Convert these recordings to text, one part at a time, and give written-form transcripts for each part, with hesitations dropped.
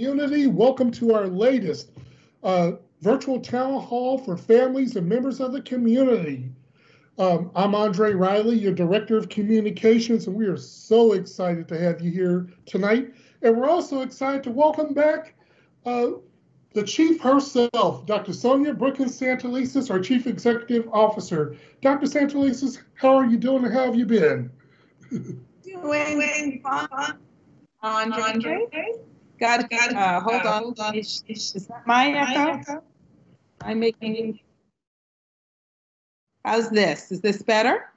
community. Welcome to our latest virtual town hall for families and members of the community. I'm Andre Riley, your Director of Communications, and we are so excited to have you here tonight. And we're also excited to welcome back the Chief herself, Dr. Sonia Brookins Santelises, our Chief Executive Officer. Dr. Santelises, how are you doing and how have you been? Doing fun, Andre. Hold on. Is that my echo? I'm making. How's this? Is this better?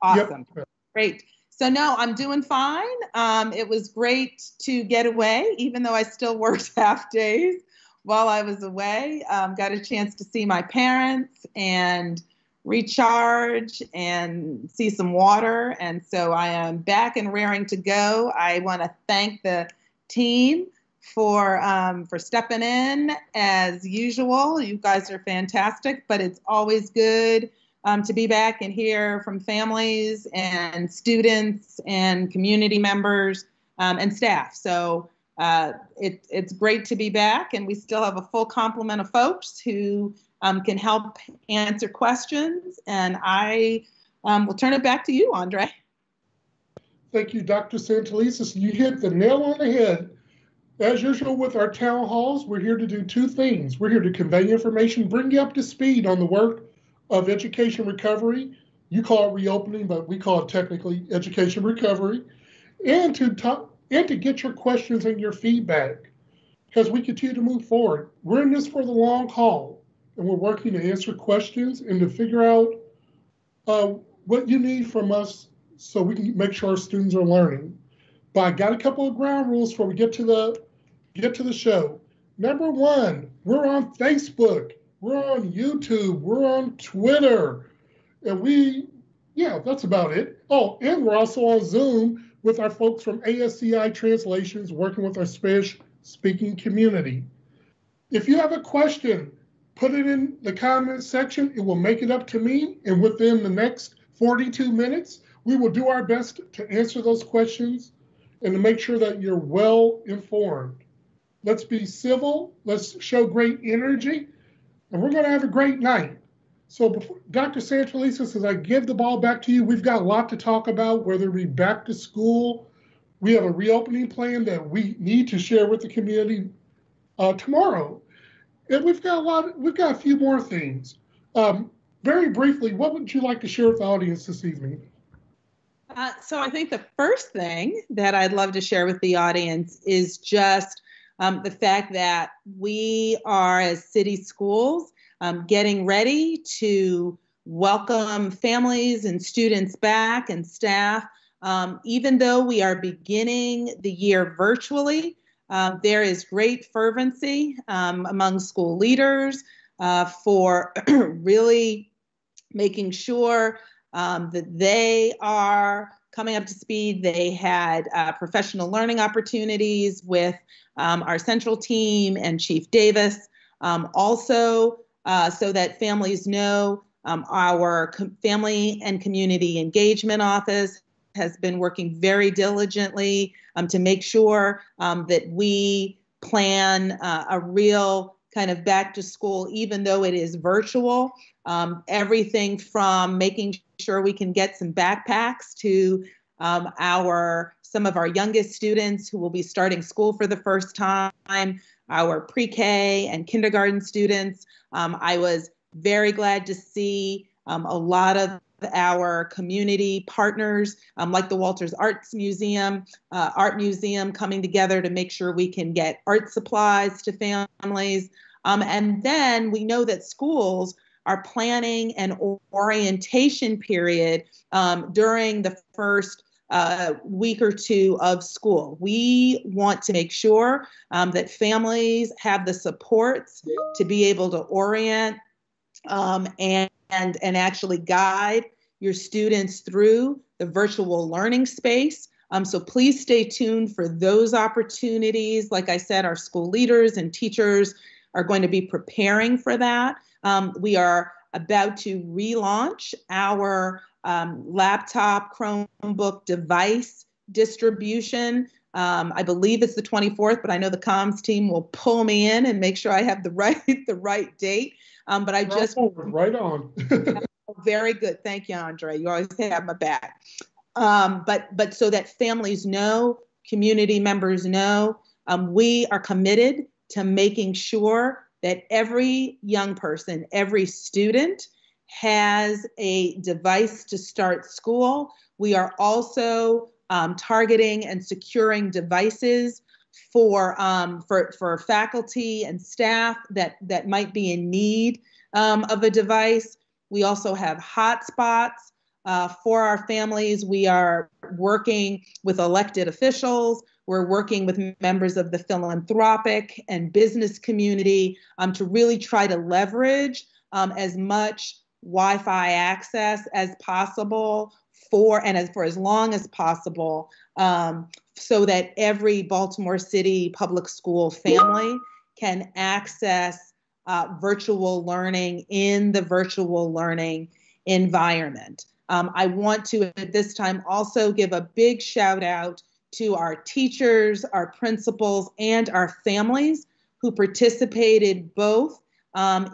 Awesome. Yep. Great. So no, I'm doing fine. It was great to get away, even though I still worked half days while I was away. Got a chance to see my parents and recharge and see some water. And so I am back and raring to go. I want to thank the team for stepping in as usual. You guys are fantastic, but it's always good to be back and hear from families and students and community members and staff. So it's great to be back, and we still have a full complement of folks who can help answer questions. And I will turn it back to you, Andre. Thank you, Dr. Santelises. You hit the nail on the head. As usual with our town halls, we're here to do two things. We're here to convey information, bring you up to speed on the work of education recovery. You call it reopening, but we call it technically education recovery, and to get your questions and your feedback as we continue to move forward. We're in this for the long haul, and we're working to answer questions and to figure out what you need from us so we can make sure our students are learning. But I got a couple of ground rules before we get to the show. Number one, we're on Facebook, we're on YouTube, we're on Twitter, and that's about it. Oh, and we're also on Zoom with our folks from ASCI Translations working with our Spanish-speaking community. If you have a question, put it in the comments section. It will make it up to me, and within the next 42 minutes, we will do our best to answer those questions and to make sure that you're well informed. Let's be civil, let's show great energy, and we're gonna have a great night. So before, Dr. Santelises, as I give the ball back to you, we've got a lot to talk about, whether it be back to school. We have a reopening plan that we need to share with the community tomorrow. And we've got a few more things. Very briefly, what would you like to share with the audience this evening? So I think the first thing that I'd love to share with the audience is just the fact that we are, as city schools, getting ready to welcome families and students back and staff. Even though we are beginning the year virtually, there is great fervency among school leaders for really making sure that they are coming up to speed. They had professional learning opportunities with our central team and Chief Davis. Also, so that families know, our Family and Community Engagement Office has been working very diligently to make sure that we plan a real kind of back to school, even though it is virtual. Everything from making sure we can get some backpacks to some of our youngest students who will be starting school for the first time, our pre-K and kindergarten students. I was very glad to see a lot of our community partners, like the Walters Art Museum coming together to make sure we can get art supplies to families. And then we know that schools are planning an orientation period during the first week or two of school. We want to make sure that families have the supports to be able to orient and actually guide your students through the virtual learning space. So please stay tuned for those opportunities. Like I said, our school leaders and teachers are going to be preparing for that. We are about to relaunch our laptop Chromebook device distribution I believe it's the 24th, but I know the comms team will pull me in and make sure I have the right date. But I just right on. Very good. Thank you, Andre. You always have my back. But so that families know, community members know, we are committed to making sure that every young person, every student has a device to start school. We are also targeting and securing devices for faculty and staff that might be in need of a device. We also have hotspots for our families. We are working with elected officials. We're working with members of the philanthropic and business community to really try to leverage as much Wi-Fi access as possible for as long as possible, so that every Baltimore City Public School family can access virtual learning in the virtual learning environment. I want to at this time also give a big shout out to our teachers, our principals, and our families who participated both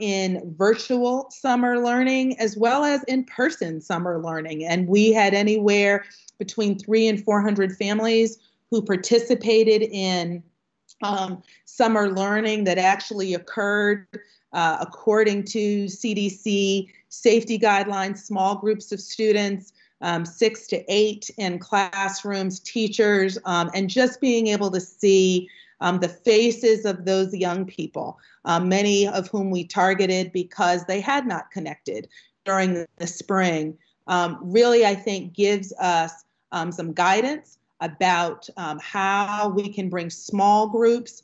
in virtual summer learning as well as in-person summer learning. And we had anywhere between 300 and 400 families who participated in summer learning that actually occurred according to CDC safety guidelines, small groups of students, 6 to 8 in classrooms, teachers, and just being able to see the faces of those young people, many of whom we targeted because they had not connected during the spring, really, I think, gives us some guidance about how we can bring small groups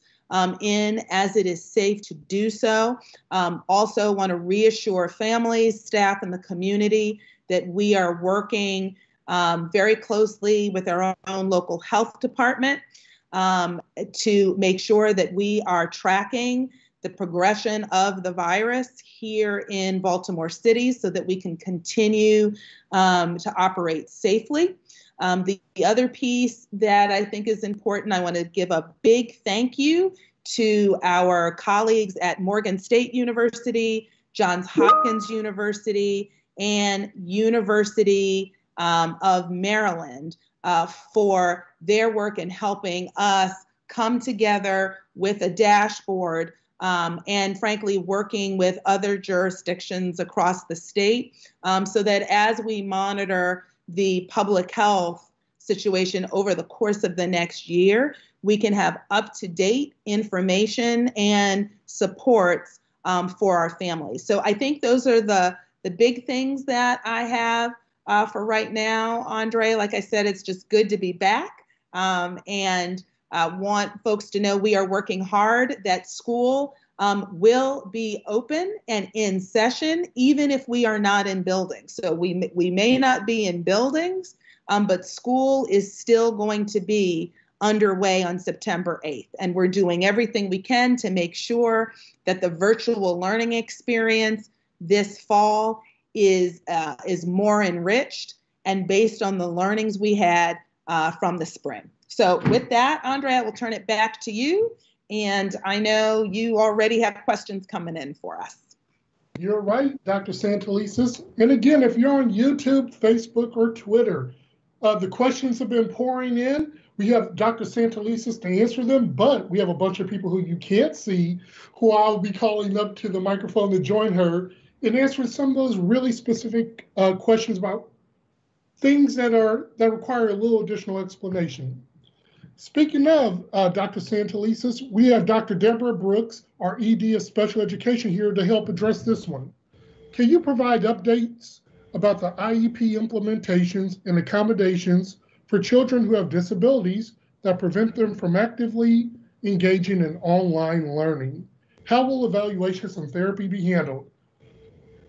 in as it is safe to do so. Also want to reassure families, staff, and the community that we are working very closely with our own local health department to make sure that we are tracking the progression of the virus here in Baltimore City so that we can continue to operate safely. The other piece that I think is important, I want to give a big thank you to our colleagues at Morgan State University, Johns Hopkins University, and University of Maryland for their work in helping us come together with a dashboard and frankly working with other jurisdictions across the state so that as we monitor the public health situation over the course of the next year, we can have up-to-date information and supports for our families. So I think those are the big things that I have for right now, Andre. Like I said, it's just good to be back and want folks to know we are working hard, that school will be open and in session, even if we are not in buildings. So we may not be in buildings, but school is still going to be underway on September 8th. And we're doing everything we can to make sure that the virtual learning experience this fall is more enriched and based on the learnings we had from the spring. So with that, Andre, I will turn it back to you. And I know you already have questions coming in for us. You're right, Dr. Santelises. And again, if you're on YouTube, Facebook, or Twitter, the questions have been pouring in. We have Dr. Santelises to answer them, but we have a bunch of people who you can't see who I'll be calling up to the microphone to join her and answering some of those really specific questions about things that require a little additional explanation. Speaking of Dr. Santelises, we have Dr. Deborah Brooks, our ED of Special Education, here to help address this one. Can you provide updates about the IEP implementations and accommodations for children who have disabilities that prevent them from actively engaging in online learning? How will evaluations and therapy be handled?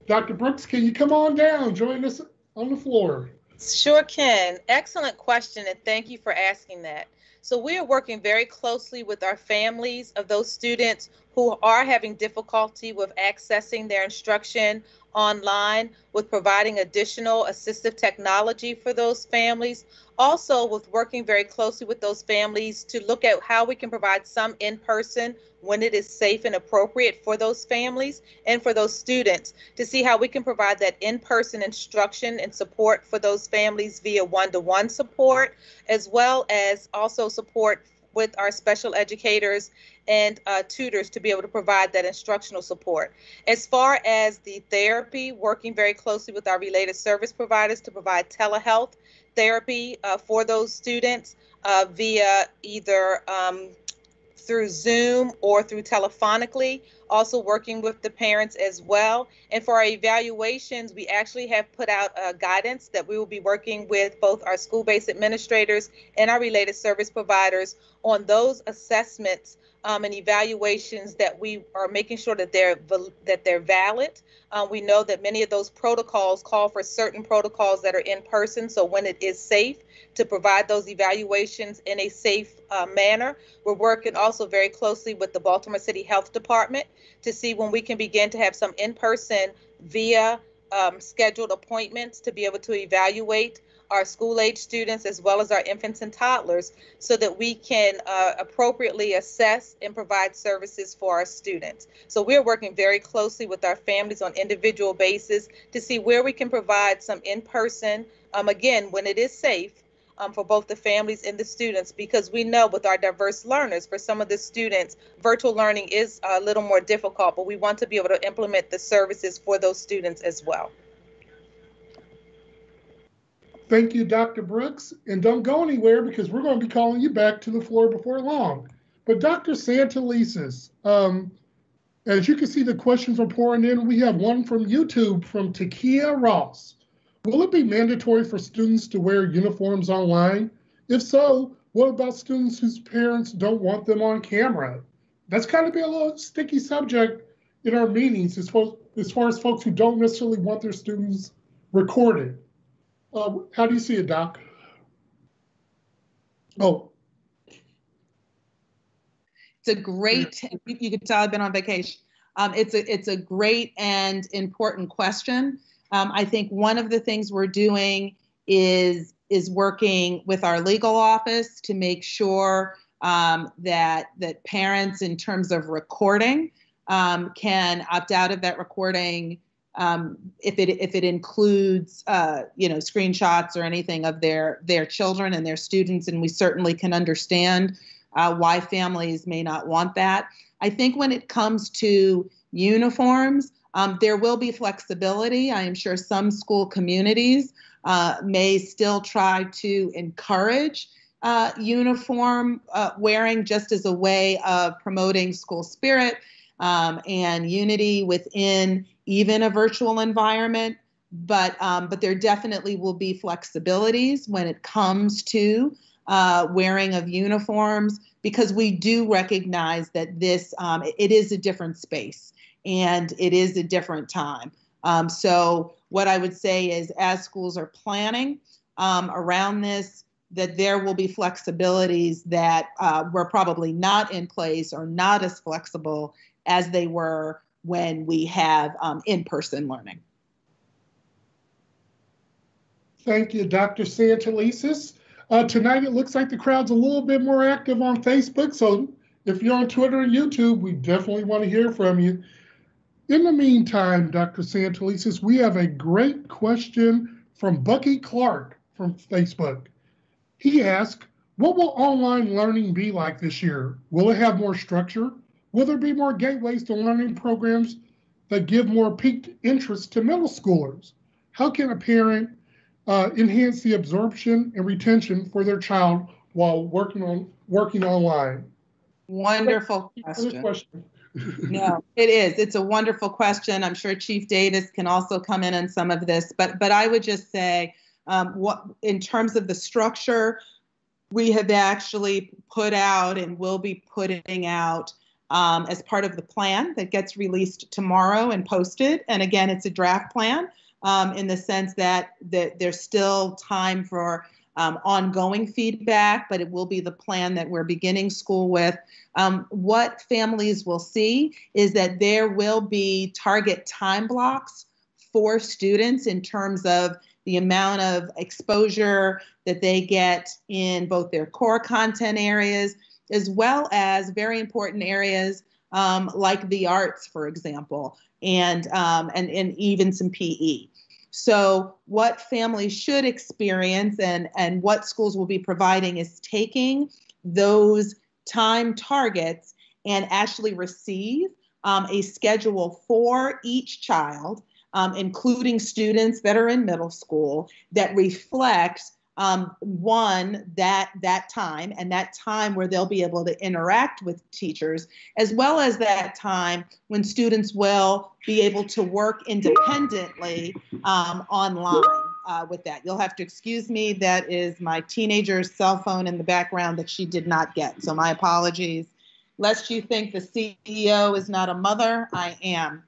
Dr. Brooks, can you come on down, join us on the floor? Sure can. Excellent question, and thank you for asking that. So we are working very closely with our families of those students who are having difficulty with accessing their instruction online, with providing additional assistive technology for those families. Also, with working very closely with those families to look at how we can provide some in-person when it is safe and appropriate for those families and for those students, to see how we can provide that in-person instruction and support for those families via one-to-one support, as well as also support with our special educators and tutors to be able to provide that instructional support. As far as the therapy, working very closely with our related service providers to provide telehealth therapy for those students via either through Zoom or through telephonically, also working with the parents as well. And for our evaluations, we actually have put out guidance that we will be working with both our school-based administrators and our related service providers on those assessments and evaluations, that we are making sure that they're valid. We know that many of those protocols call for certain protocols that are in person, so when it is safe to provide those evaluations in a safe manner. We're working also very closely with the Baltimore City Health Department to see when we can begin to have some in-person via scheduled appointments to be able to evaluate our school-age students as well as our infants and toddlers, so that we can appropriately assess and provide services for our students. So we're working very closely with our families on individual basis to see where we can provide some in-person, again, when it is safe, for both the families and the students, because we know with our diverse learners, for some of the students, virtual learning is a little more difficult, but we want to be able to implement the services for those students as well. Thank you, Dr. Brooks. And don't go anywhere, because we're going to be calling you back to the floor before long. But Dr. Santelises, as you can see, the questions are pouring in. We have one from YouTube from Takia Ross. Will it be mandatory for students to wear uniforms online? If so, what about students whose parents don't want them on camera? That's kind of been a little sticky subject in our meetings as far as folks who don't necessarily want their students recorded. How do you see it, Doc? Oh. It's a great, you can tell I've been on vacation. It's a great and important question. I think one of the things we're doing is working with our legal office to make sure that parents, in terms of recording, can opt out of that recording if it includes screenshots or anything of their children and their students. And we certainly can understand why families may not want that. I think when it comes to uniforms, there will be flexibility. I am sure some school communities may still try to encourage uniform wearing, just as a way of promoting school spirit and unity within even a virtual environment. But there definitely will be flexibilities when it comes to wearing of uniforms, because we do recognize that it is a different space. And it is a different time. So what I would say is, as schools are planning around this, that there will be flexibilities that were probably not in place or not as flexible as they were when we have in-person learning. Thank you, Dr. Santelises. Tonight, it looks like the crowd's a little bit more active on Facebook. So if you're on Twitter and YouTube, we definitely want to hear from you. In the meantime, Dr. Santelises, we have a great question from Bucky Clark from Facebook. He asked, what will online learning be like this year? Will it have more structure? Will there be more gateways to learning programs that give more piqued interest to middle schoolers? How can a parent enhance the absorption and retention for their child while working online? Wonderful question. No, it is. It's a wonderful question. I'm sure Chief Davis can also come in on some of this, but I would just say, in terms of the structure, we have actually put out and will be putting out as part of the plan that gets released tomorrow and posted. And again, it's a draft plan in the sense that there's still time for ongoing feedback, but it will be the plan that we're beginning school with. What families will see is that there will be target time blocks for students in terms of the amount of exposure that they get in both their core content areas, as well as very important areas like the arts, for example, and even some PE. So what families should experience and what schools will be providing is taking those time targets and actually receive a schedule for each child, including students that are in middle school, that reflects that time, and that time where they'll be able to interact with teachers, as well as that time when students will be able to work independently online with that. You'll have to excuse me. That is my teenager's cell phone in the background that she did not get. So my apologies. Lest you think the CEO is not a mother, I am.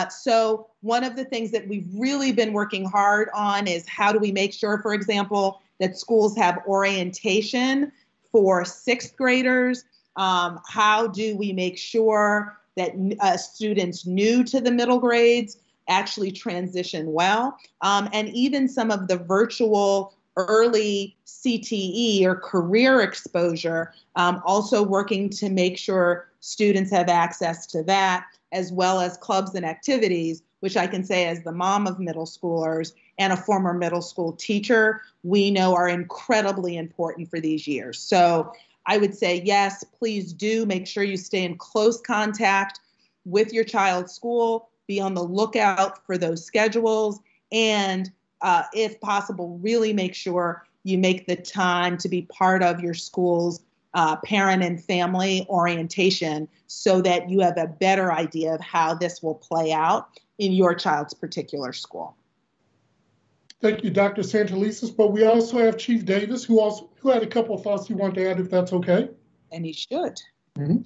So one of the things that we've really been working hard on is how do we make sure, for example, that schools have orientation for sixth graders? How do we make sure that students new to the middle grades actually transition well? And even some of the virtual early CTE or career exposure, also working to make sure students have access to that, as well as clubs and activities, which I can say as the mom of middle schoolers and a former middle school teacher, we know are incredibly important for these years. So I would say, yes, please do make sure you stay in close contact with your child's school, be on the lookout for those schedules, and if possible, really make sure you make the time to be part of your school's parent and family orientation so that you have a better idea of how this will play out in your child's particular school. Thank you, Dr. Santelises. But we also have Chief Davis, who had a couple of thoughts he wanted to add, if that's okay. And he should. Mm-hmm.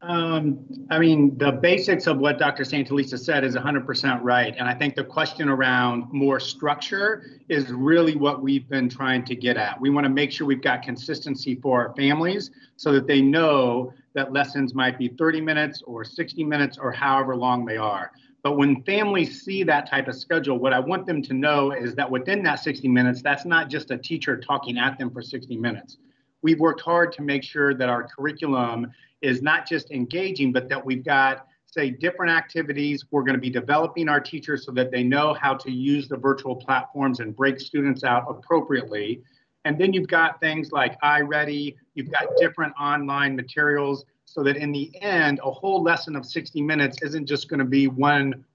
I mean, the basics of what Dr. Santelises said is 100% right. And I think the question around more structure is really what we've been trying to get at. We want to make sure we've got consistency for our families so that they know that lessons might be 30 minutes or 60 minutes or however long they are. But when families see that type of schedule, what I want them to know is that within that 60 minutes, that's not just a teacher talking at them for 60 minutes. We've worked hard to make sure that our curriculum is not just engaging, but that we've got, say, different activities. We're going to be developing our teachers so that they know how to use the virtual platforms and break students out appropriately. And then you've got things like iReady, you've got different online materials so that in the end, a whole lesson of 60 minutes isn't just going to be one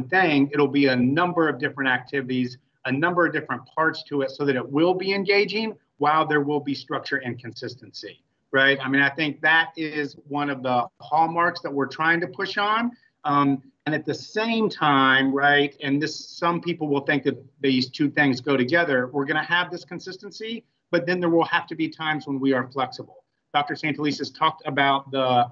thing. It'll be a number of different activities, a number of different parts to it so that it will be engaging while there will be structure and consistency. Right. I mean, I think that is one of the hallmarks that we're trying to push on. And at the same time, right, and some people will think that these two things go together. We're going to have this consistency, but then there will have to be times when we are flexible. Dr. Santelises talked about the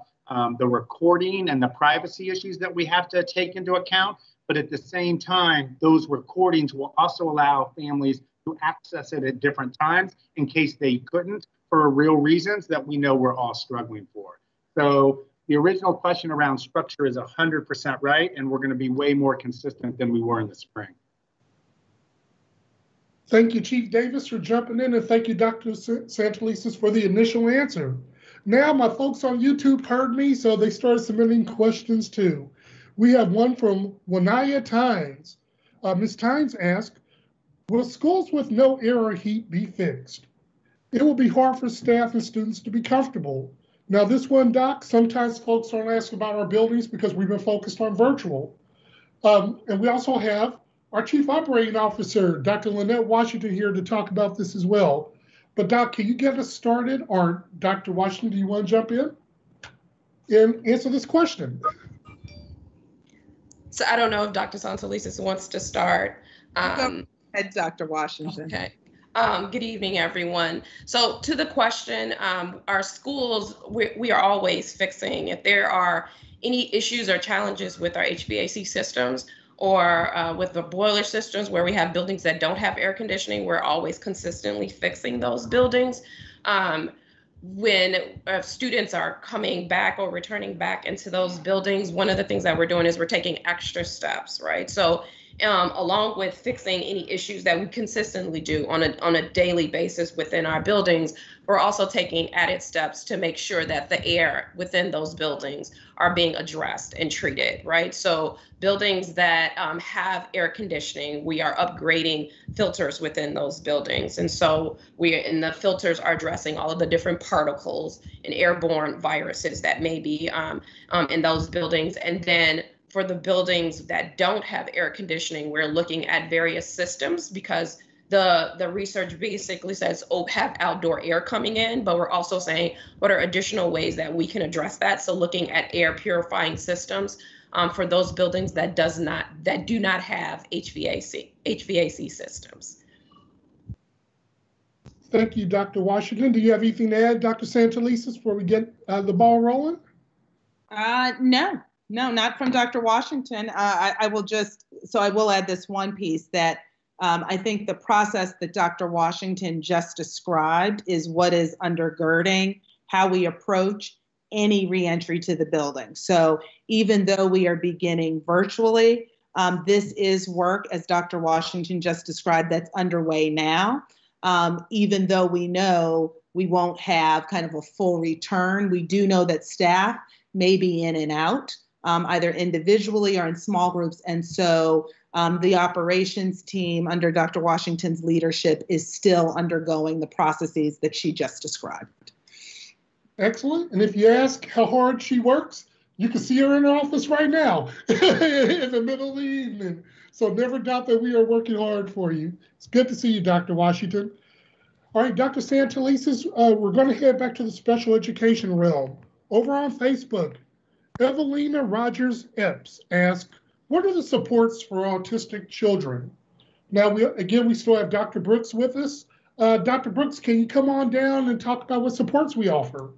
recording and the privacy issues that we have to take into account. But at the same time, those recordings will also allow families to access it at different times in case they couldn't, for real reasons that we know we're all struggling for. So the original question around structure is 100% right, and we're going to be way more consistent than we were in the spring. Thank you, Chief Davis, for jumping in, and thank you, Dr. Santelises, for the initial answer. Now, my folks on YouTube heard me, so they started submitting questions too. We have one from Wanaya Tynes. Ms. Tynes asked, will schools with no air or heat be fixed? It will be hard for staff and students to be comfortable. Now this one, Doc, sometimes folks don't ask about our buildings because we've been focused on virtual. And we also have our Chief Operating Officer, Dr. Lynette Washington, here to talk about this as well. But Doc, can you get us started? Or Dr. Washington, do you want to jump in and answer this question? So I don't know if Dr. Santelises wants to start. Go ahead, Dr. Washington. Okay. Good evening, everyone. So to the question, our schools, we are always fixing. If there are any issues or challenges with our HVAC systems or with the boiler systems where we have buildings that don't have air conditioning, we're always consistently fixing those buildings. When students are coming back or returning back into those buildings, one of the things that we're doing is we're taking extra steps, right? So along with fixing any issues that we consistently do on a daily basis within our buildings. We're also taking added steps to make sure that the air within those buildings are being addressed and treated, right? So buildings that have air conditioning, we are upgrading filters within those buildings. And so the filters are addressing all of the different particles and airborne viruses that may be in those buildings. And then for the buildings that don't have air conditioning, we're looking at various systems, because the research basically says, oh, have outdoor air coming in, but we're also saying what are additional ways that we can address that. So looking at air purifying systems for those buildings that do not have HVAC systems. Thank you, Dr. Washington. Do you have anything to add, Dr. Santelises, before we get the ball rolling? No, not from Dr. Washington. I will add this one piece that I think the process that Dr. Washington just described is what is undergirding how we approach any reentry to the building. So even though we are beginning virtually, this is work, as Dr. Washington just described, that's underway now. Even though we know we won't have kind of a full return, we do know that staff may be in and out, either individually or in small groups. And so the operations team under Dr. Washington's leadership is still undergoing the processes that she just described. Excellent. And if you ask how hard she works, you can see her in her office right now in the middle of the evening. So never doubt that we are working hard for you. It's good to see you, Dr. Washington. All right, Dr. Santelises, we're going to head back to the special education realm. Over on Facebook, Evelina Rogers Epps asked, what are the supports for autistic children? Now, we still have Dr. Brooks with us. Dr. Brooks, can you come on down and talk about what supports we offer?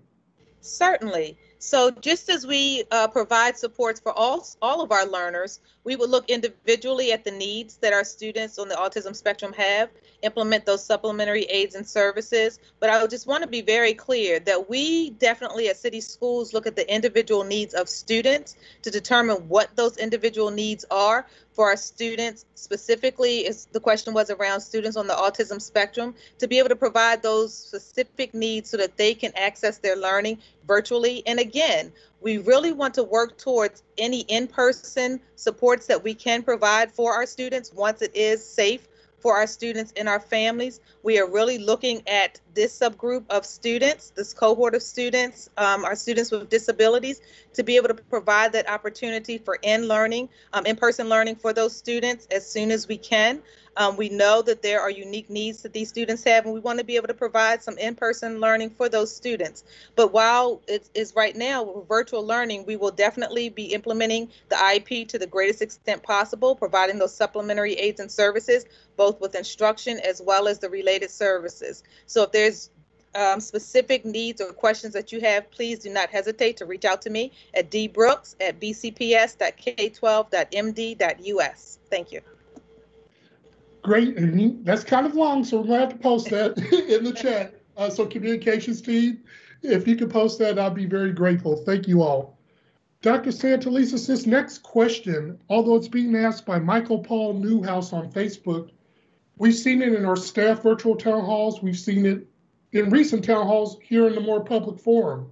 Certainly. So just as we provide supports for all of our learners, we will look individually at the needs that our students on the autism spectrum have, implement those supplementary aids and services. But I just want to be very clear that we definitely at City Schools look at the individual needs of students to determine what those individual needs are for our students. Specifically, the question was around students on the autism spectrum, to be able to provide those specific needs so that they can access their learning virtually. And again, we really want to work towards any in-person supports that we can provide for our students once it is safe for our students and our families. We are really looking at this subgroup of students, this cohort of students, our students with disabilities, to be able to provide that opportunity for in-person learning for those students as soon as we can. We know that there are unique needs that these students have, and we want to be able to provide some in-person learning for those students. But while it is right now with virtual learning, we will definitely be implementing the IEP to the greatest extent possible, providing those supplementary aids and services, both with instruction as well as the related services. So if there's specific needs or questions that you have, please do not hesitate to reach out to me at dbrooks@bcps.k12.md.us. Thank you. Great, and that's kind of long, so we're going to have to post that in the chat. So communications team, if you could post that, I'd be very grateful. Thank you all. Dr. Santelises, this next question, although it's being asked by Michael Paul Newhouse on Facebook, we've seen it in our staff virtual town halls. We've seen it in recent town halls here in the more public forum.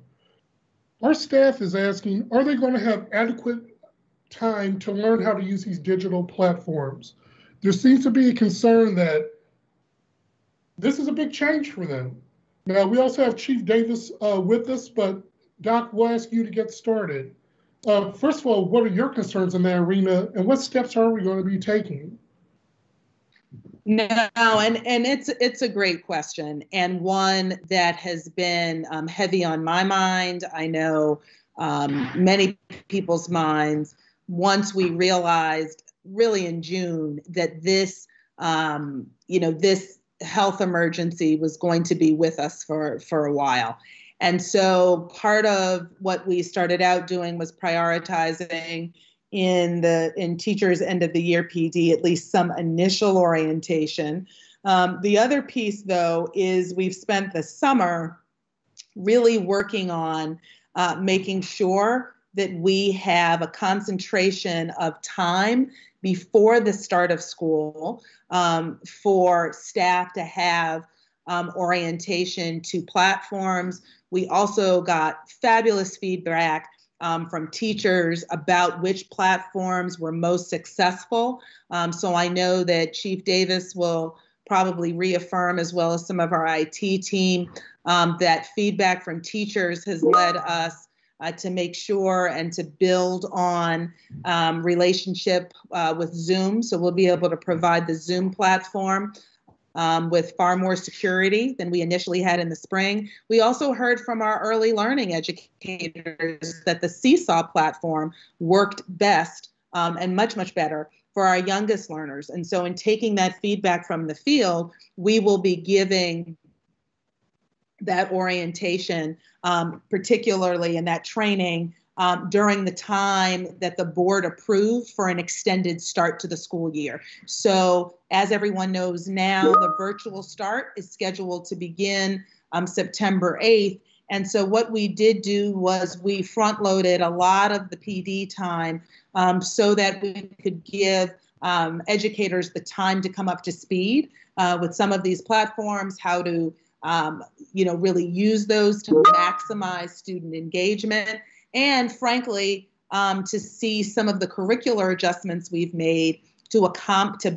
Our staff is asking, are they going to have adequate time to learn how to use these digital platforms? There seems to be a concern that this is a big change for them. Now, we also have Chief Davis with us, but Doc, we'll ask you to get started. First of all, what are your concerns in that arena, and what steps are we going to be taking? No, and it's a great question, and one that has been heavy on my mind. I know many people's minds, once we realized really in June that this, this health emergency was going to be with us for a while. And so part of what we started out doing was prioritizing in teachers' end of the year PD, at least some initial orientation. The other piece, though, is we've spent the summer really working on making sure that we have a concentration of time before the start of school for staff to have orientation to platforms. We also got fabulous feedback from teachers about which platforms were most successful. So I know that Chief Davis will probably reaffirm, as well as some of our IT team, that feedback from teachers has led us to make sure and to build on relationship with Zoom. So we'll be able to provide the Zoom platform with far more security than we initially had in the spring. We also heard from our early learning educators that the Seesaw platform worked best and much, much better for our youngest learners. And so in taking that feedback from the field, we will be giving that orientation, particularly in that training, during the time that the board approved for an extended start to the school year. So as everyone knows now, the virtual start is scheduled to begin September 8th. And so what we did do was we front loaded a lot of the PD time so that we could give educators the time to come up to speed with some of these platforms, how to really use those to maximize student engagement, and frankly, to see some of the curricular adjustments we've made to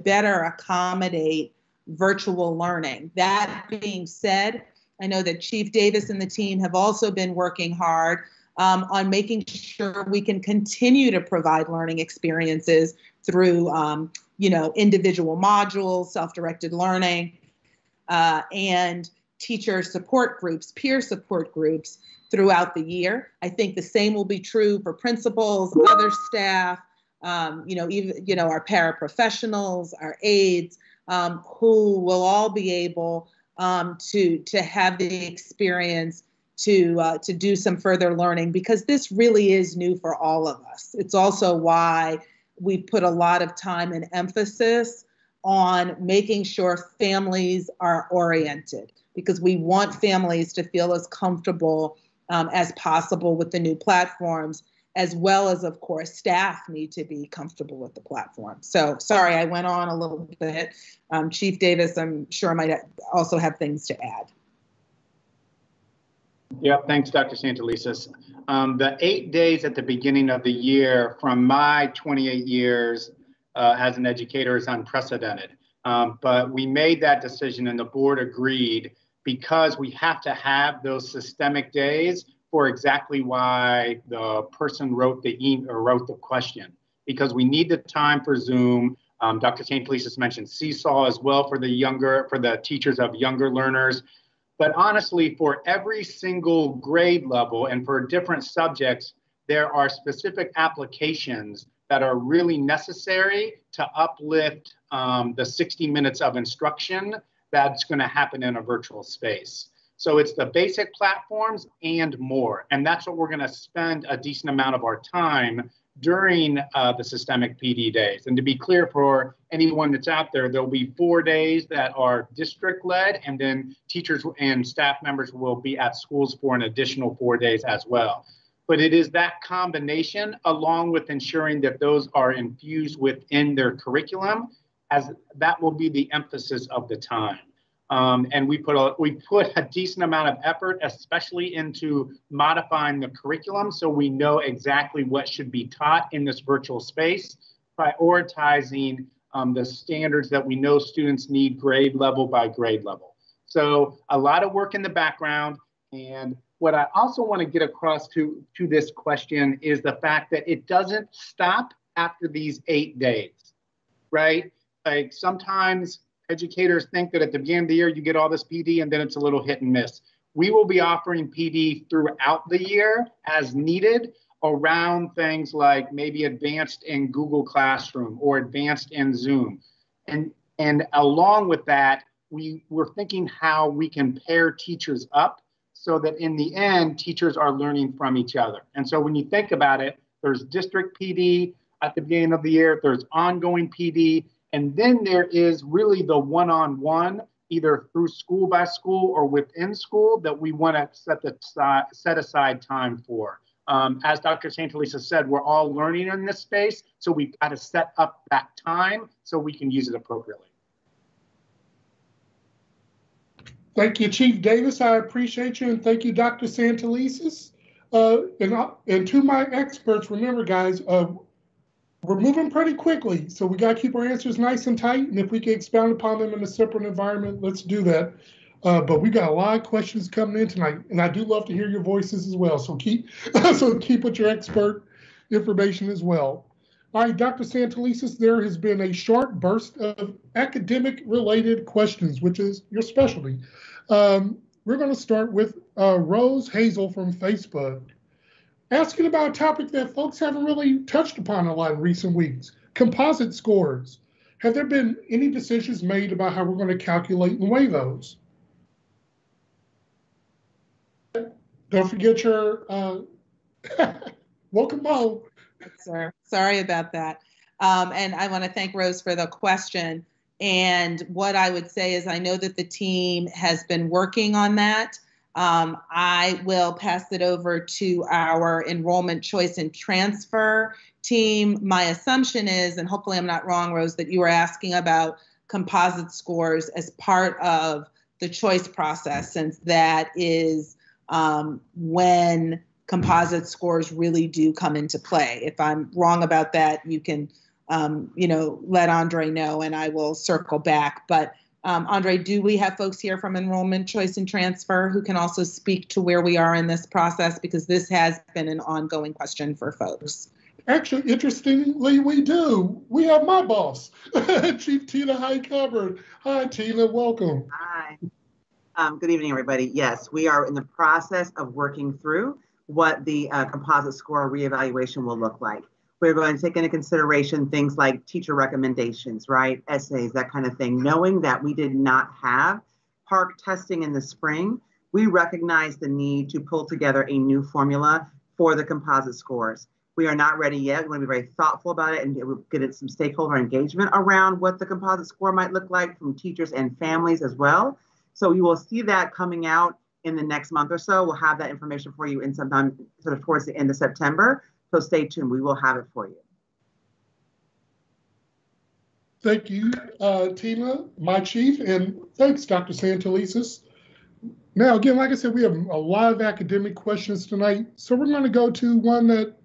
better accommodate virtual learning. That being said, I know that Chief Davis and the team have also been working hard on making sure we can continue to provide learning experiences through, individual modules, self-directed learning, and teacher support groups, peer support groups throughout the year. I think the same will be true for principals, other staff, even our paraprofessionals, our aides, who will all be able to have the experience to do some further learning, because this really is new for all of us. It's also why we put a lot of time and emphasis on making sure families are oriented, because we want families to feel as comfortable as possible with the new platforms, as well as, of course, staff need to be comfortable with the platform. So sorry, I went on a little bit. Chief Davis, I'm sure might also have things to add. Yeah, thanks, Dr. Santelises. The 8 days at the beginning of the year from my 28 years as an educator is unprecedented. But we made that decision and the board agreed, because we have to have those systemic days for exactly why the person wrote the question, because we need the time for Zoom. Dr. Santelises mentioned Seesaw as well for the teachers of younger learners. But honestly, for every single grade level and for different subjects, there are specific applications that are really necessary to uplift the 60 minutes of instruction that's going to happen in a virtual space. So it's the basic platforms and more. And that's what we're going to spend a decent amount of our time during the systemic PD days. And to be clear for anyone that's out there, there'll be 4 days that are district-led, and then teachers and staff members will be at schools for an additional 4 days as well. But it is that combination, along with ensuring that those are infused within their curriculum, as that will be the emphasis of the time. And we put a decent amount of effort, especially into modifying the curriculum, so we know exactly what should be taught in this virtual space, prioritizing the standards that we know students need grade level by grade level. So a lot of work in the background. And what I also want to get across to this question is the fact that it doesn't stop after these 8 days, right? Like sometimes educators think that at the beginning of the year, you get all this PD and then it's a little hit and miss. We will be offering PD throughout the year as needed around things like maybe advanced in Google Classroom or advanced in Zoom. And along with that, we're thinking how we can pair teachers up so that in the end, teachers are learning from each other. And so when you think about it, there's district PD at the beginning of the year, there's ongoing PD, and then there is really the one-on-one, either through school by school or within school, that we want to set aside time for. As Dr. Santolisa said, we're all learning in this space, so we've got to set up that time so we can use it appropriately. Thank you, Chief Davis. I appreciate you, and thank you, Dr. Santelises. And to my experts, remember, guys, we're moving pretty quickly, so we got to keep our answers nice and tight, and if we can expound upon them in a separate environment, let's do that. But we got a lot of questions coming in tonight, and I do love to hear your voices as well, so keep with your expert information as well. All right, Dr. Santelises, there has been a short burst of academic-related questions, which is your specialty. We're going to start with Rose Hazel from Facebook, asking about a topic that folks haven't really touched upon a lot in recent weeks, composite scores. Have there been any decisions made about how we're going to calculate and weigh those? Don't forget your welcome home. Sir, sorry about that. And I want to thank Rose for the question. And what I would say is I know that the team has been working on that. I will pass it over to our enrollment choice and transfer team. My assumption is, and hopefully I'm not wrong, Rose, that you were asking about composite scores as part of the choice process, since that is when composite scores really do come into play. If I'm wrong about that, you can let Andre know and I will circle back. But Andre, do we have folks here from Enrollment Choice and Transfer who can also speak to where we are in this process? Because this has been an ongoing question for folks. Actually, interestingly, we do. We have my boss, Chief Tina Highcover. Hi, Tina, welcome. Hi. Good evening, everybody. Yes, we are in the process of working through what the composite score reevaluation will look like. We're going to take into consideration things like teacher recommendations, right? Essays, that kind of thing. Knowing that we did not have PARCC testing in the spring, we recognize the need to pull together a new formula for the composite scores. We are not ready yet. We're going to be very thoughtful about it and get some stakeholder engagement around what the composite score might look like from teachers and families as well. So you will see that coming out in the next month or so. We'll have that information for you in sometime sort of towards the end of September. So stay tuned, we will have it for you. Thank you, Tina, my chief, and thanks, Dr. Santelises. Now, again, like I said, we have a lot of academic questions tonight. So we're going to go to one that,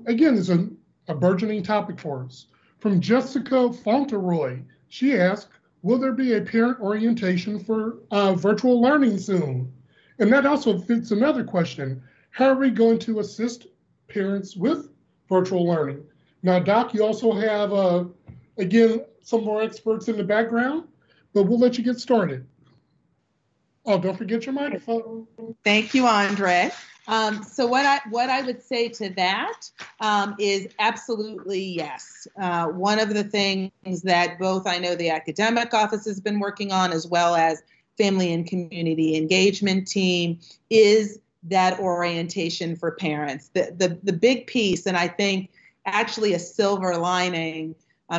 again, is a burgeoning topic for us. From Jessica Fauntleroy, she asked, will there be a parent orientation for virtual learning soon? And that also fits another question. How are we going to assist parents with virtual learning? Now, Doc, you also have, again, some more experts in the background, but we'll let you get started. Oh, don't forget your microphone. Thank you, Andre. So what I would say to that is absolutely yes. One of the things that both I know the academic office has been working on, as well as family and community engagement team, is that orientation for parents. The big piece, and I think actually a silver lining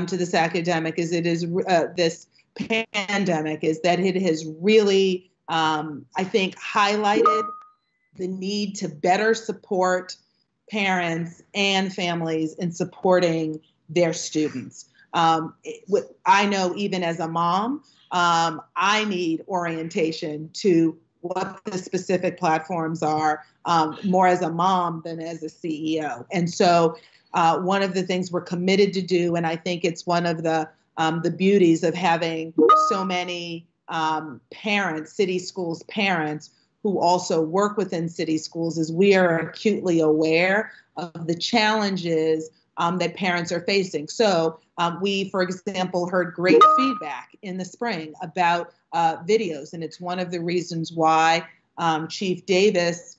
to this academic is this pandemic, is that it has really, I think, highlighted the need to better support parents and families in supporting their students. I know even as a mom, I need orientation to what the specific platforms are, more as a mom than as a CEO. And so one of the things we're committed to do, and I think it's one of the beauties of having so many parents, city schools parents, who also work within city schools, is we are acutely aware of the challenges that parents are facing. So we, for example, heard great feedback in the spring about videos, and it's one of the reasons why Chief Davis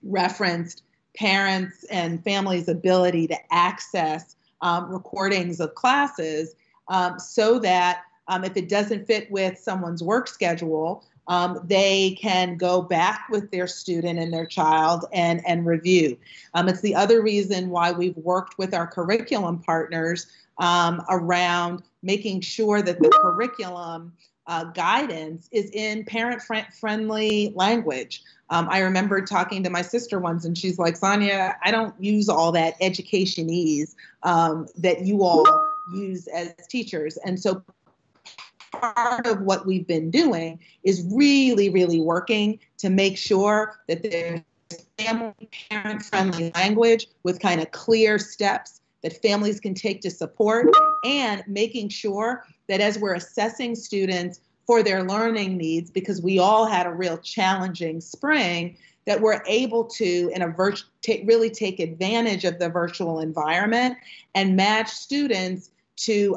referenced parents and families' ability to access recordings of classes so that if it doesn't fit with someone's work schedule, they can go back with their student and their child and review. It's the other reason why we've worked with our curriculum partners around making sure that the curriculum guidance is in parent-friendly language. I remember talking to my sister once, and she's like, Sonia, I don't use all that educationese that you all use as teachers. And so part of what we've been doing is really, really working to make sure that there's family, parent-friendly language with kind of clear steps that families can take to support, and making sure that as we're assessing students for their learning needs, because we all had a real challenging spring, that we're able to, in a really take advantage of the virtual environment and match students to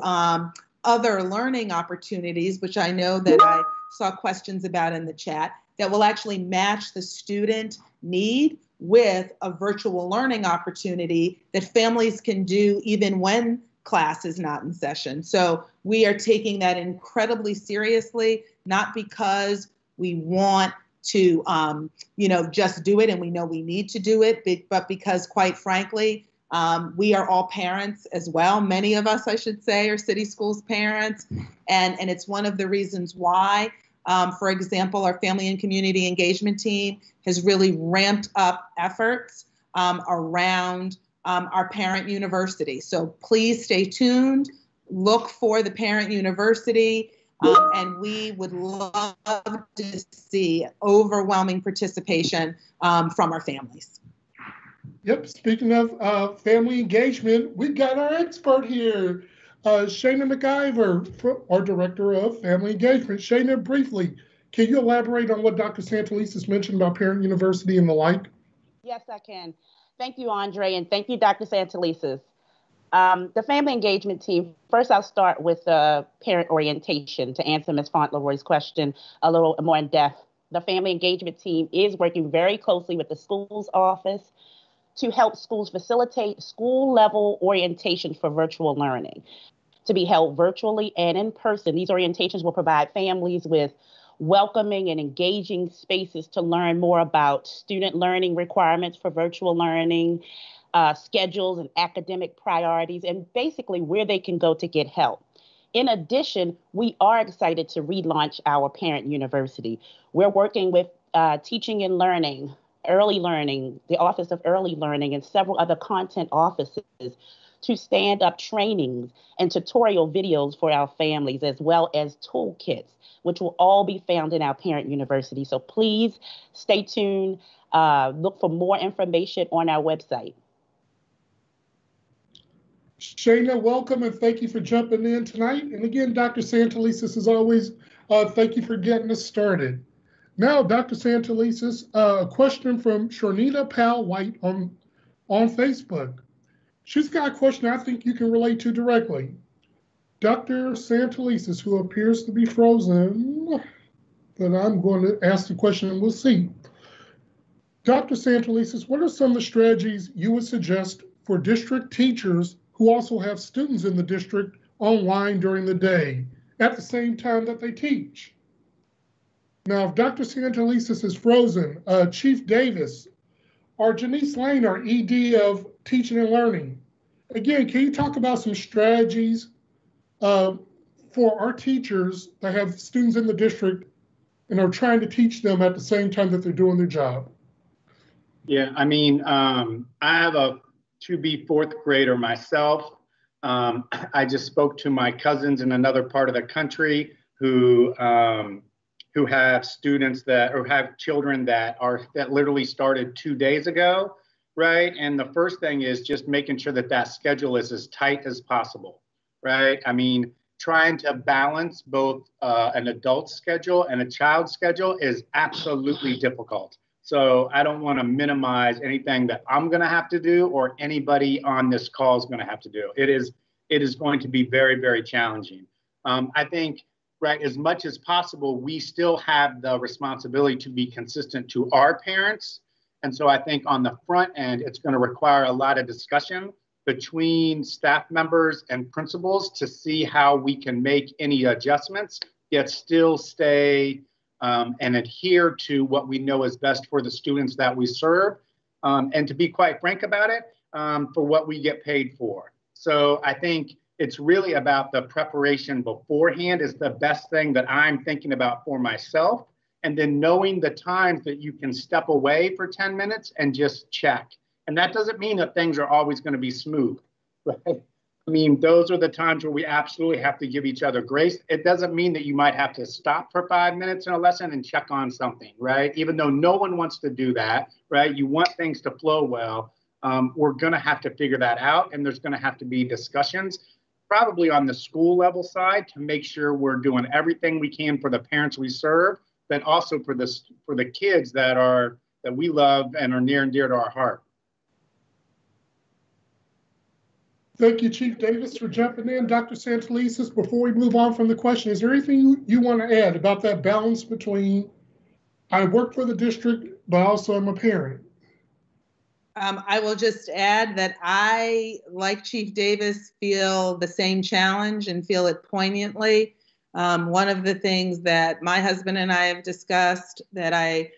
other learning opportunities, which I know that I saw questions about in the chat, that will actually match the student need with a virtual learning opportunity that families can do even when class is not in session. So we are taking that incredibly seriously, not because we want to, just do it and we know we need to do it, but because, quite frankly, we are all parents as well. Many of us, I should say, are city schools parents. And it's one of the reasons why, for example, our family and community engagement team has really ramped up efforts around our parent university. So please stay tuned, look for the parent university, and we would love to see overwhelming participation from our families. Yep, speaking of family engagement, we got our expert here, Shana McIver, our Director of Family Engagement. Shana, briefly, can you elaborate on what Dr. Santelises mentioned about Parent University and the like? Yes, I can. Thank you, Andre, and thank you, Dr. Santelises. The family engagement team, first I'll start with parent orientation to answer Ms. Fauntleroy's question a little more in depth. The family engagement team is working very closely with the school's office to help schools facilitate school-level orientation for virtual learning to be held virtually and in person. These orientations will provide families with welcoming and engaging spaces to learn more about student learning requirements for virtual learning, schedules and academic priorities, and basically where they can go to get help. In addition, we are excited to relaunch our parent university. We're working with Teaching and Learning, Early Learning, the Office of Early Learning, and several other content offices to stand up trainings and tutorial videos for our families, as well as toolkits, which will all be found in our parent university. So please stay tuned. Look for more information on our website. Shana, welcome, and thank you for jumping in tonight. And again, Dr. Santelises, as always, thank you for getting us started. Now, Dr. Santelises, a question from Sharnita Powell-White on Facebook. She's got a question I think you can relate to directly. Dr. Santelises, who appears to be frozen, but I'm going to ask the question and we'll see. Dr. Santelises, what are some of the strategies you would suggest for district teachers who also have students in the district online during the day at the same time that they teach? Now, if Dr. Santelises is frozen, Chief Davis or Janice Lane, our ED of Teaching and Learning, again, can you talk about some strategies for our teachers that have students in the district and are trying to teach them at the same time that they're doing their job? Yeah, I mean, I have a to-be fourth grader myself. I just spoke to my cousins in another part of the country who have students or have children that literally started 2 days ago, right? And the first thing is just making sure that schedule is as tight as possible, right? I mean, trying to balance both an adult schedule and a child schedule is absolutely difficult. So I don't want to minimize anything that I'm going to have to do or anybody on this call is going to have to do. It is going to be very, very challenging. I think, right, as much as possible, we still have the responsibility to be consistent to our parents. And so I think on the front end, it's going to require a lot of discussion between staff members and principals to see how we can make any adjustments, yet still stay and adhere to what we know is best for the students that we serve, and to be quite frank about it, for what we get paid for. So I think It's really about the preparation beforehand is the best thing that I'm thinking about for myself. And then knowing the times that you can step away for 10 minutes and just check. And that doesn't mean that things are always going to be smooth, right? I mean, those are the times where we absolutely have to give each other grace. It doesn't mean that you might have to stop for 5 minutes in a lesson and check on something, right? Even though no one wants to do that, right? You want things to flow well. We're going to have to figure that out. And there's going to have to be discussions, probably on the school level side, to make sure we're doing everything we can for the parents we serve, but also for the kids that we love and are near and dear to our heart. Thank you, Chief Davis, for jumping in. Dr. Santelises, before we move on from the question, is there anything you want to add about that balance between I work for the district, but also I'm a parent? I will just add that I, like Chief Davis, feel the same challenge and feel it poignantly. One of the things that my husband and I have discussed that I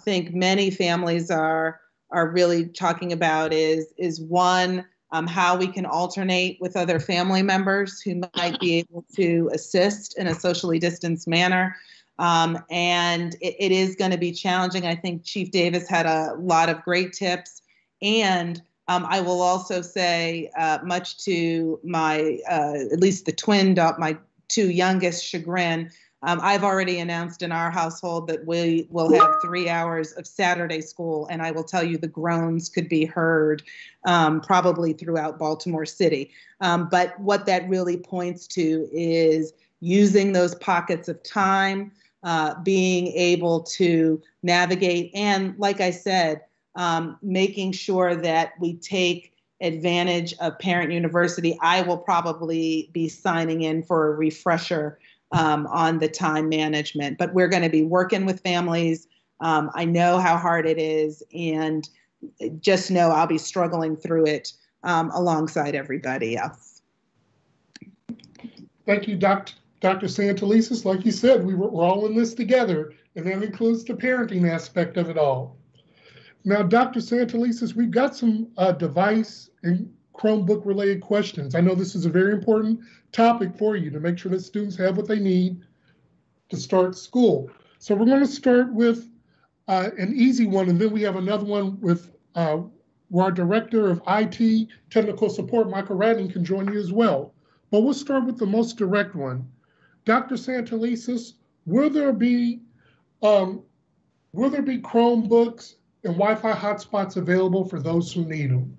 think many families are really talking about is one, how we can alternate with other family members who might be able to assist in a socially distanced manner. And it is going to be challenging. I think Chief Davis had a lot of great tips. And I will also say, much to my, at least my two youngest chagrin, I've already announced in our household that we will have 3 hours of Saturday school. And I will tell you the groans could be heard probably throughout Baltimore City. But what that really points to is using those pockets of time, being able to navigate. And like I said, making sure that we take advantage of Parent University. I will probably be signing in for a refresher on the time management, but we're going to be working with families. I know how hard it is, and just know I'll be struggling through it alongside everybody else. Thank you, Dr. Santelises. Like you said, we're all in this together, and that includes the parenting aspect of it all. Now, Dr. Santelises, we've got some device and Chromebook related questions. I know this is a very important topic for you to make sure that students have what they need to start school. So we're going to start with an easy one, and then we have another one with where our Director of IT Technical Support, Michael Radden, can join you as well. But we'll start with the most direct one. Dr. Santelises, will there be Chromebooks and Wi-Fi hotspots available for those who need them?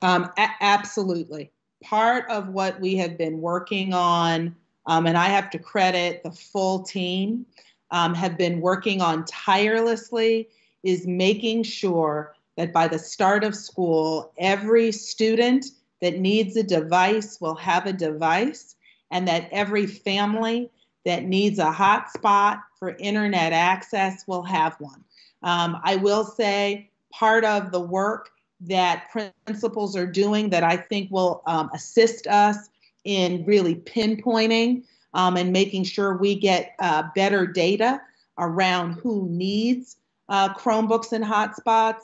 Absolutely. Part of what we have been working on, and I have to credit the full team, have been working on tirelessly, is making sure that by the start of school, every student that needs a device will have a device, and that every family that needs a hotspot for internet access will have one. I will say part of the work that principals are doing that I think will assist us in really pinpointing and making sure we get better data around who needs Chromebooks and hotspots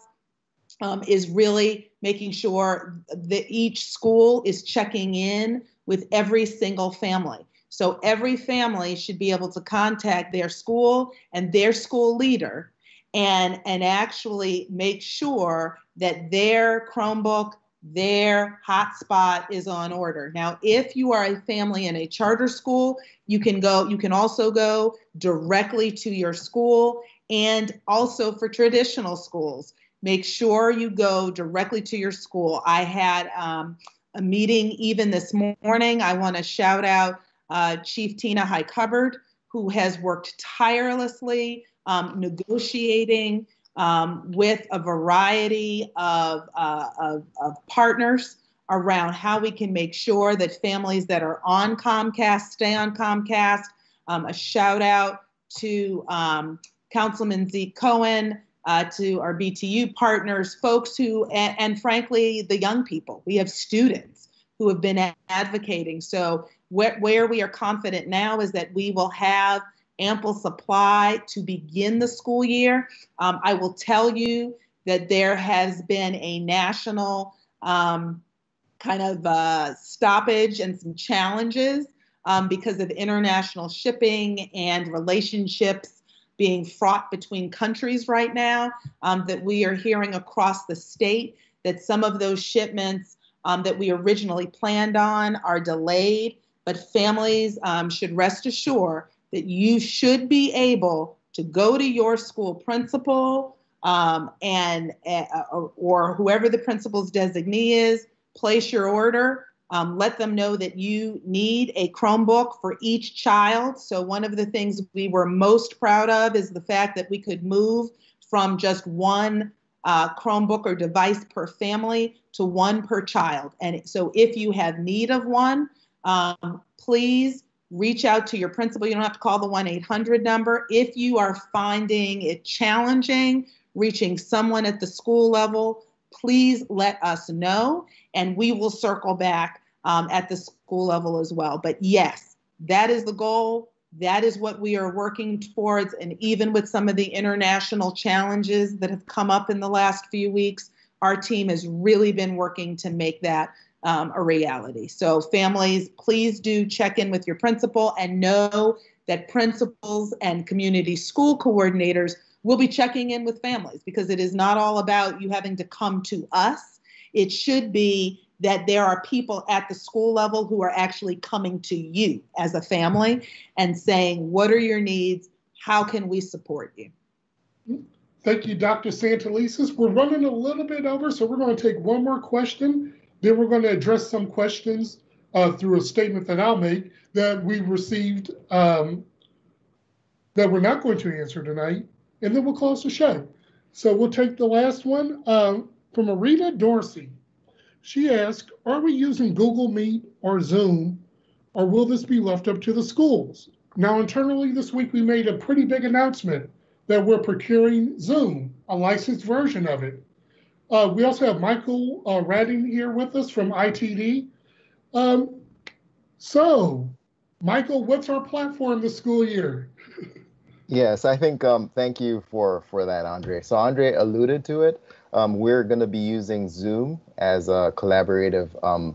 is really making sure that each school is checking in with every single family. So every family should be able to contact their school and their school leader and actually make sure that their Chromebook, their hotspot is on order. Now, if you are a family in a charter school, you can also go directly to your school, and also for traditional schools, make sure you go directly to your school. I had a meeting even this morning. I want to shout out Chief Tina Highcupboard, who has worked tirelessly negotiating with a variety of partners around how we can make sure that families that are on Comcast stay on Comcast. A shout out to Councilman Zeke Cohen, to our BTU partners, folks who, and frankly, the young people. We have students who have been advocating. So where we are confident now is that we will have ample supply to begin the school year. I will tell you that there has been a national kind of stoppage and some challenges because of international shipping and relationships being fraught between countries right now, that we are hearing across the state that some of those shipments that we originally planned on are delayed, but families should rest assured that you should be able to go to your school principal or whoever the principal's designee is, place your order, let them know that you need a Chromebook for each child. So one of the things we were most proud of is the fact that we could move from just one Chromebook or device per family to one per child. And so if you have need of one, please reach out to your principal. You don't have to call the 1-800 number. If you are finding it challenging reaching someone at the school level, please let us know, and we will circle back at the school level as well. But yes, that is the goal. That is what we are working towards. And even with some of the international challenges that have come up in the last few weeks, our team has really been working to make that a reality. So families, please do check in with your principal and know that principals and community school coordinators will be checking in with families, because it is not all about you having to come to us. It should be that there are people at the school level who are actually coming to you as a family and saying, what are your needs? How can we support you? Thank you, Dr. Santelises. We're running a little bit over, so we're going to take one more question. Then we're going to address some questions through a statement that I'll make that we received that we're not going to answer tonight, and then we'll close the show. So we'll take the last one from Arita Dorsey. She asked, are we using Google Meet or Zoom, or will this be left up to the schools? Now, internally this week, we made a pretty big announcement that we're procuring Zoom, a licensed version of it. We also have Michael Radding here with us from ITD. So, Michael, what's our platform this school year? Yes, I think, thank you for that, Andre. So Andre alluded to it. We're going to be using Zoom as a collaborative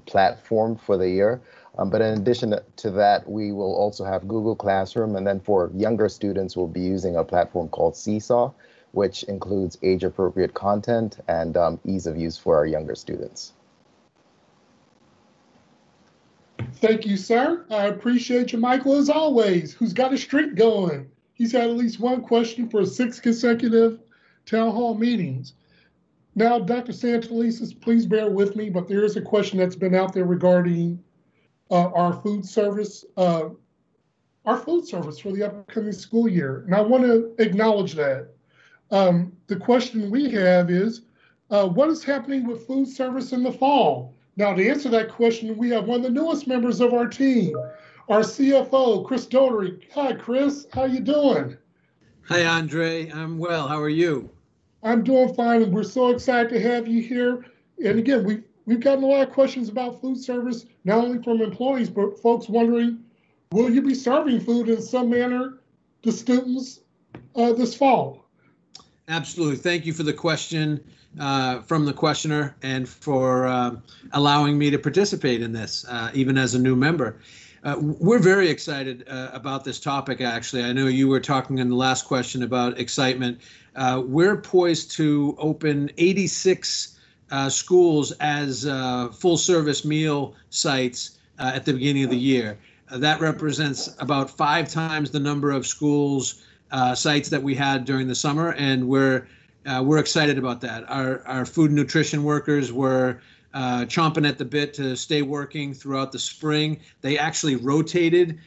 platform for the year. But in addition to that, we will also have Google Classroom. And then for younger students, we'll be using a platform called Seesaw, which includes age-appropriate content and ease of use for our younger students. Thank you, sir. I appreciate you, Michael, as always, who's got a streak going. He's had at least one question for 6 consecutive town hall meetings. Now, Dr. Santelises, please bear with me, but there is a question that's been out there regarding our food service for the upcoming school year. And I want to acknowledge that. The question we have is, what is happening with food service in the fall? Now, to answer that question, we have one of the newest members of our team, our CFO, Chris Doherty. Hi, Chris. How you doing? Hi, Andre. I'm well. How are you? I'm doing fine, and we're so excited to have you here. And again, we've gotten a lot of questions about food service, not only from employees, but folks wondering, will you be serving food in some manner to students this fall? Absolutely. Thank you for the question from the questioner and for allowing me to participate in this, even as a new member. We're very excited about this topic, actually. I know you were talking in the last question about excitement. We're poised to open 86 schools as full-service meal sites at the beginning of the year. That represents about 5 times the number of schools sites that we had during the summer, and we're excited about that. Our food and nutrition workers were chomping at the bit to stay working throughout the spring. They actually rotated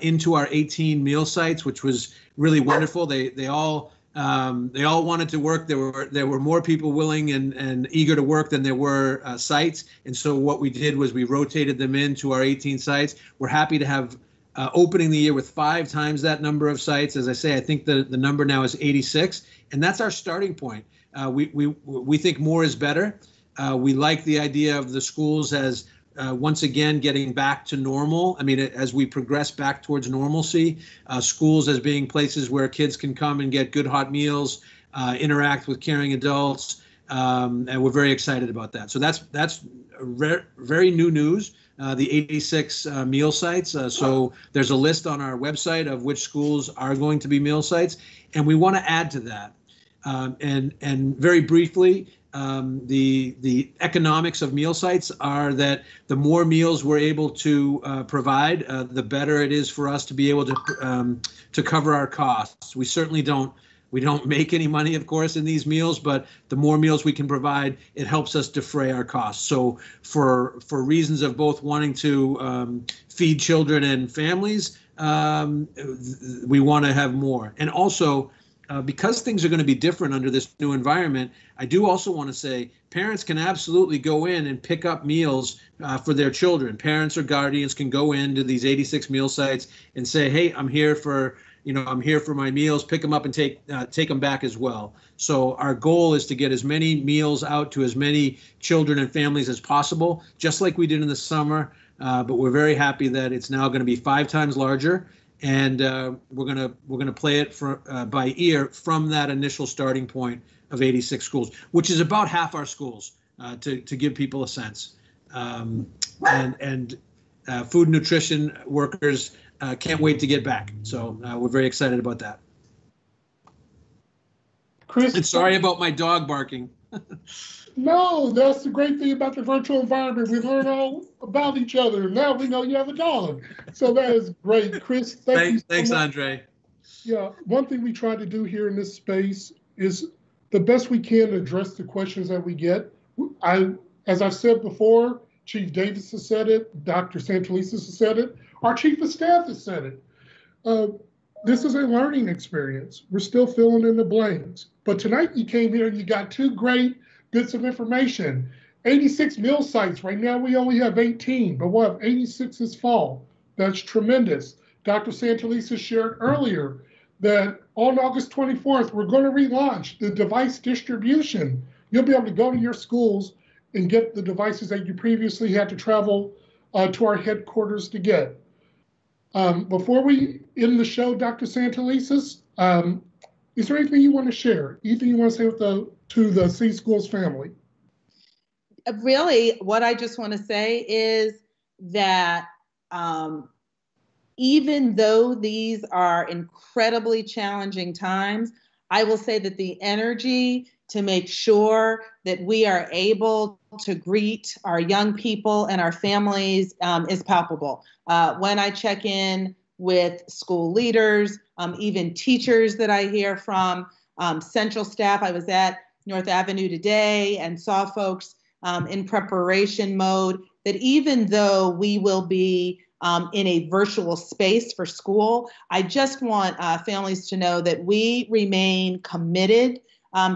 into our 18 meal sites, which was really wonderful. They all wanted to work. There were more people willing and eager to work than there were sites. And so what we did was we rotated them into our 18 sites. We're happy to have opening the year with 5 times that number of sites. As I say, I think the number now is 86, and that's our starting point. We think more is better. We like the idea of the schools as once again getting back to normal. I mean, as we progress back towards normalcy, schools as being places where kids can come and get good hot meals, interact with caring adults, And we're very excited about that. So that's very new news. The 86 meal sites. So there's a list on our website of which schools are going to be meal sites, and we want to add to that. And very briefly, the economics of meal sites are that the more meals we're able to provide, the better it is for us to be able to cover our costs. We certainly don't make any money, of course, in these meals, but the more meals we can provide, it helps us defray our costs. So for reasons of both wanting to feed children and families, we want to have more. And also, because things are going to be different under this new environment, I do also want to say parents can absolutely go in and pick up meals for their children. Parents or guardians can go into these 86 meal sites and say, hey, I'm here for my meals, pick them up and take them back as well. So our goal is to get as many meals out to as many children and families as possible, just like we did in the summer. But we're very happy that it's now going to be 5 times larger. And we're gonna play it by ear from that initial starting point of 86 schools, which is about half our schools, to give people a sense. And food and nutrition workers can't wait to get back. So we're very excited about that. Chris, and sorry about my dog barking. No, that's the great thing about the virtual environment. We learn all about each other. Now we know you have a dog. So that is great. Chris, thanks, thanks, Andre. Yeah, one thing we try to do here in this space is the best we can address the questions that we get. As I've said before, Chief Davis has said it, Dr. Santelises has said it, our Chief of Staff has said it. This is a learning experience. We're still filling in the blanks. But tonight you came here and you got 2 great bits of information. 86 meal sites. Right now we only have 18, but we'll have 86 this fall. That's tremendous. Dr. Santelises shared earlier that on August 24th, we're going to relaunch the device distribution. You'll be able to go to your schools and get the devices that you previously had to travel to our headquarters to get. Before we end the show, Dr. Santelises, is there anything you want to share? Anything you want to say to the City Schools family? Really, what I just want to say is that even though these are incredibly challenging times, I will say that the energy to make sure that we are able to greet our young people and our families is palpable. When I check in with school leaders, even teachers that I hear from, central staff. I was at North Avenue today and saw folks in preparation mode, that even though we will be in a virtual space for school, I just want families to know that we remain committed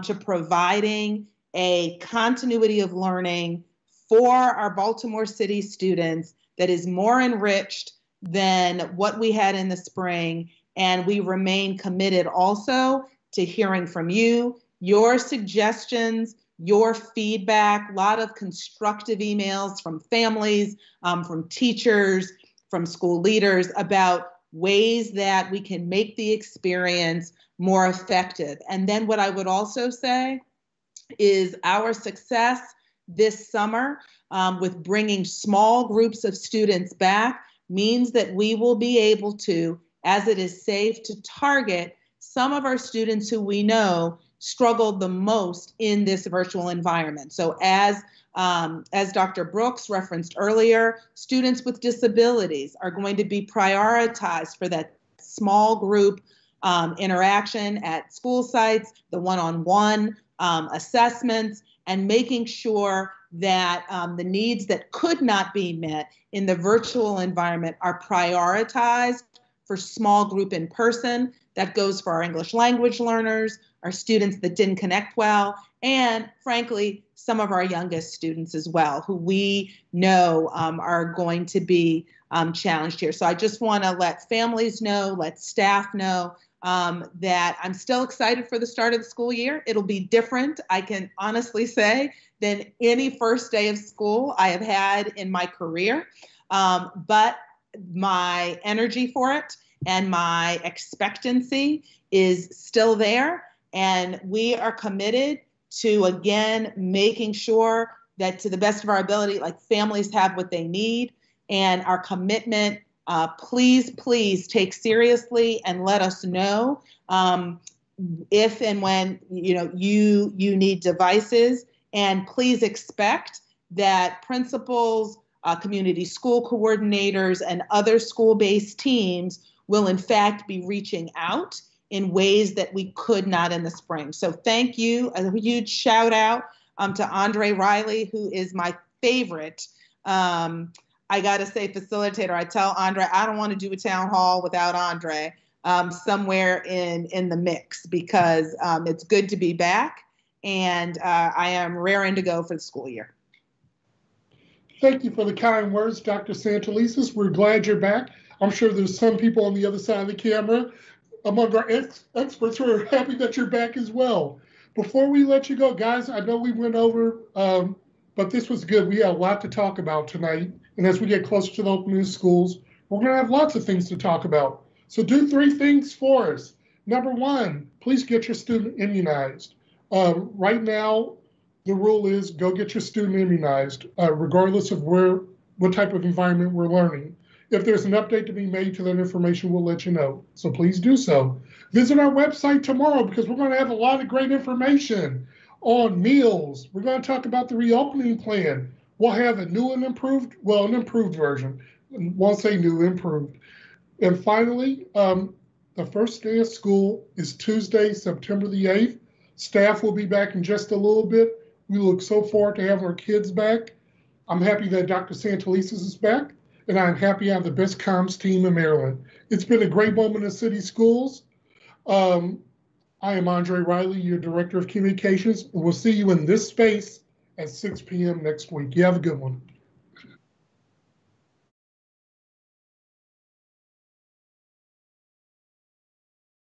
to providing a continuity of learning for our Baltimore City students that is more enriched than what we had in the spring. And we remain committed also to hearing from you, your suggestions, your feedback, a lot of constructive emails from families, from teachers, from school leaders about ways that we can make the experience more effective. And then what I would also say is our success this summer with bringing small groups of students back means that we will be able to, as it is safe, to target some of our students who we know struggled the most in this virtual environment. So as Dr. Brooks referenced earlier, students with disabilities are going to be prioritized for that small group interaction at school sites, the one-on-one assessments, and making sure that the needs that could not be met in the virtual environment are prioritized for small group in person. That goes for our English language learners, our students that didn't connect well, and frankly, some of our youngest students as well, who we know are going to be challenged here. So I just want to let families know, let staff know that I'm still excited for the start of the school year. It'll be different, I can honestly say, than any first day of school I have had in my career. But my energy for it and my expectancy is still there. And we are committed to, again, making sure that to the best of our ability, like families have what they need, and our commitment, please take seriously and let us know if and when you need devices, and please expect that principals, community school coordinators, and other school-based teams will in fact be reaching out in ways that we could not in the spring. So thank you. A huge shout out to Andre Riley, who is my favorite, I gotta say, facilitator. I tell Andre, I don't want to do a town hall without Andre somewhere in the mix, because it's good to be back, and I am raring to go for the school year. Thank you for the kind words, Dr. Santelises. We're glad you're back. I'm sure there's some people on the other side of the camera among our experts who are happy that you're back as well. Before we let you go, guys, I know we went over, but this was good. We had a lot to talk about tonight. And as we get closer to the opening of schools, we're going to have lots of things to talk about. So do 3 things for us. Number 1, please get your student immunized. Right now, the rule is go get your student immunized, regardless of what type of environment we're learning. If there's an update to be made to that information, we'll let you know. So please do so. Visit our website tomorrow, because we're going to have a lot of great information on meals. We're going to talk about the reopening plan. We'll have a new and improved, well, an improved version. Won't say new, improved. And finally, the first day of school is Tuesday, September the 8th. Staff will be back in just a little bit. We look so forward to having our kids back. I'm happy that Dr. Santelises is back, and I'm happy I have the best comms team in Maryland. It's been a great moment in City Schools. I am Andre Riley, your Director of Communications, and we'll see you in this space at 6 p.m. next week. You have a good one.